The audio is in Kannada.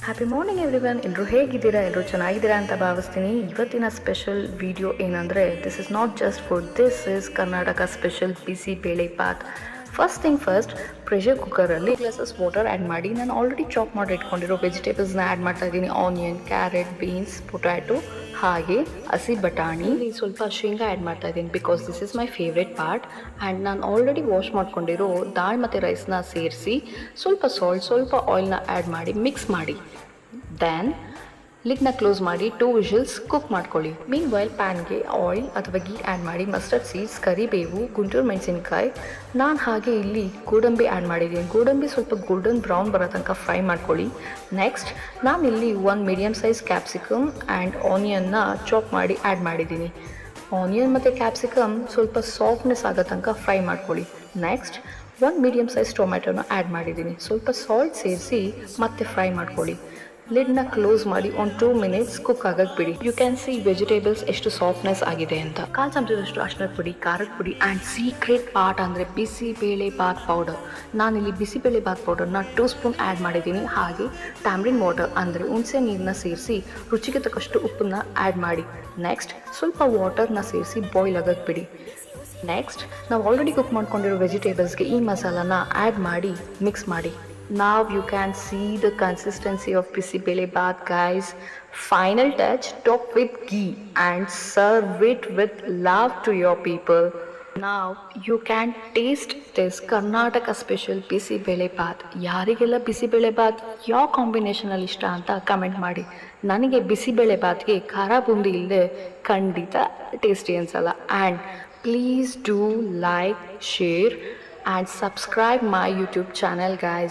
Happy morning everyone. ಎಲ್ಲರೂ ಹೇಗಿದ್ದೀರಾ? ಎಲ್ಲರೂ ಚೆನ್ನಾಗಿದ್ದೀರಾ ಅಂತ ಭಾವಿಸ್ತೀನಿ. ಇವತ್ತಿನ ಸ್ಪೆಷಲ್ ವಿಡಿಯೋ ಏನಂದರೆ, this is not just food, this is Karnataka special bisi bele bath. First thing first, pressure ಕುಕ್ಕರಲ್ಲಿ ಗ್ಲಾಸಸ್ ವಾಟರ್ ಆ್ಯಡ್ ಮಾಡಿ ನಾನು ಆಲ್ರೆಡಿ ಚಾಪ್ ಮಾಡಿ ಇಟ್ಕೊಂಡಿರೋ ವೆಜಿಟೇಬಲ್ಸ್ನ ಆ್ಯಡ್ ಮಾಡ್ತಾ ಇದ್ದೀನಿ. ಆನಿಯನ್, ಕ್ಯಾರೆಟ್, ಬೀನ್ಸ್, ಪೊಟ್ಯಾಟೊ ಹಾಗೆ ಹಸಿ ಬಟಾಣಿ. ಇಲ್ಲಿ ಸ್ವಲ್ಪ ಶೇಂಗಾ ಆ್ಯಡ್ ಮಾಡ್ತಾ ಇದ್ದೀನಿ because this is my favourite part. And ನಾನು ಆಲ್ರೆಡಿ ವಾಶ್ ಮಾಡ್ಕೊಂಡಿರೋ ದಾಲ್ ಮತ್ತು ರೈಸ್ನ ಸೇರಿಸಿ ಸ್ವಲ್ಪ ಸಾಲ್ಟ್, ಸ್ವಲ್ಪ ಆಯಿಲ್ನ ಆ್ಯಡ್ ಮಾಡಿ ಮಿಕ್ಸ್ ಮಾಡಿ ದೆನ್ ಲಿಡ್ನ ಕ್ಲೋಸ್ ಮಾಡಿ 2 ವಿಷಲ್ಸ್ ಕುಕ್ ಮಾಡ್ಕೊಳ್ಳಿ. ಮೀನ್ ವೈಲ್ ಪ್ಯಾನ್ಗೆ ಆಯಿಲ್ ಅಥವಾ ಗೀ ಆ್ಯಡ್ ಮಾಡಿ ಮಸ್ಟರ್ಡ್ ಸೀಡ್ಸ್, ಕರಿಬೇವು, ಗುಂಟೂರು ಮೆಣಸಿನ್ಕಾಯಿ, ನಾನು ಹಾಗೆ ಇಲ್ಲಿ ಗೋಡಂಬಿ ಆ್ಯಡ್ ಮಾಡಿದ್ದೀನಿ. ಗೋಡಂಬಿ ಸ್ವಲ್ಪ ಗೋಲ್ಡನ್ ಬ್ರೌನ್ ಬರೋ ತನಕ ಫ್ರೈ ಮಾಡ್ಕೊಳ್ಳಿ. ನೆಕ್ಸ್ಟ್ ನಾನಿಲ್ಲಿ 1 ಮೀಡಿಯಮ್ ಸೈಜ್ ಕ್ಯಾಪ್ಸಿಕಮ್ ಆ್ಯಂಡ್ ಆನಿಯನ್ನ ಚಾಪ್ ಮಾಡಿ ಆ್ಯಡ್ ಮಾಡಿದ್ದೀನಿ. ಆನಿಯನ್ ಮತ್ತು ಕ್ಯಾಪ್ಸಿಕಮ್ ಸ್ವಲ್ಪ ಸಾಫ್ಟ್ನೆಸ್ ಆಗೋ ತನಕ ಫ್ರೈ ಮಾಡ್ಕೊಳ್ಳಿ. ನೆಕ್ಸ್ಟ್ 1 ಮೀಡಿಯಮ್ ಸೈಜ್ ಟೊಮ್ಯಾಟೊನ ಆ್ಯಡ್ ಮಾಡಿದ್ದೀನಿ. ಸ್ವಲ್ಪ ಸಾಲ್ಟ್ ಸೇರಿಸಿ ಮತ್ತೆ ಫ್ರೈ ಮಾಡ್ಕೊಳ್ಳಿ. ಲಿಡ್ನ ಕ್ಲೋಸ್ ಮಾಡಿ ಒಂದು 2 ಮಿನಿಟ್ಸ್ ಕುಕ್ ಆಗಕ್ಕೆ ಬಿಡಿ. ಯು ಕ್ಯಾನ್ ಸಿ ವೆಜಿಟೇಬಲ್ಸ್ ಎಷ್ಟು ಸಾಫ್ಟ್ನೆಸ್ ಆಗಿದೆ ಅಂತ. 1/4 ಚಮಚದಷ್ಟು ಅರಿಶಿಣದ ಪುಡಿ, ಖಾರದ ಪುಡಿ ಆ್ಯಂಡ್ ಸೀಕ್ರೆಟ್ ಪಾರ್ಟ್ ಅಂದರೆ ಬಿಸಿಬೇಳೆ ಬಾತ್ ಪೌಡರ್. ನಾನಿಲ್ಲಿ ಬಿಸಿಬೇಳೆ ಬಾತ್ ಪೌಡರ್ನ 2 ಸ್ಪೂನ್ ಆ್ಯಡ್ ಮಾಡಿದ್ದೀನಿ. ಹಾಗೆ ಟ್ಯಾಮ್ರಿನ್ ವಾಟರ್ ಅಂದರೆ ಹುಣಸೆ ನೀರನ್ನ ಸೇರಿಸಿ ರುಚಿಗೆ ತಕ್ಕಷ್ಟು ಉಪ್ಪನ್ನ ಆ್ಯಡ್ ಮಾಡಿ. ನೆಕ್ಸ್ಟ್ ಸ್ವಲ್ಪ ವಾಟರ್ನ ಸೇರಿಸಿ ಬಾಯ್ಲ್ ಆಗಕ್ಕೆ ಬಿಡಿ. ನೆಕ್ಸ್ಟ್ ನಾವು ಆಲ್ರೆಡಿ ಕುಕ್ ಮಾಡ್ಕೊಂಡಿರೋ ವೆಜಿಟೇಬಲ್ಸ್ಗೆ ಈ ಮಸಾಲಾನ ಆ್ಯಡ್ ಮಾಡಿ ಮಿಕ್ಸ್ ಮಾಡಿ. Now you can see the consistency of bisibele bath, guys. Final touch, top with ghee and serve it with love to your people. Now you can taste this Karnataka special bisibele bath. ಯಾರಿಗೆಲ್ಲ ಬಿಸಿಬೇಳೆ ಬಾತ್ ಯಾವ ಕಾಂಬಿನೇಷನಲ್ಲಿ ಇಷ್ಟ ಅಂತ ಕಮೆಂಟ್ ಮಾಡಿ. ನನಗೆ ಬಿಸಿಬೇಳೆ ಬಾತ್ಗೆ ಖಾರ ಬುಂದಿ ಇಲ್ಲದೆ ಖಂಡಿತ ಟೇಸ್ಟಿ ಅನ್ಸಲ್ಲ. And please do like, share and subscribe my YouTube channel, guys.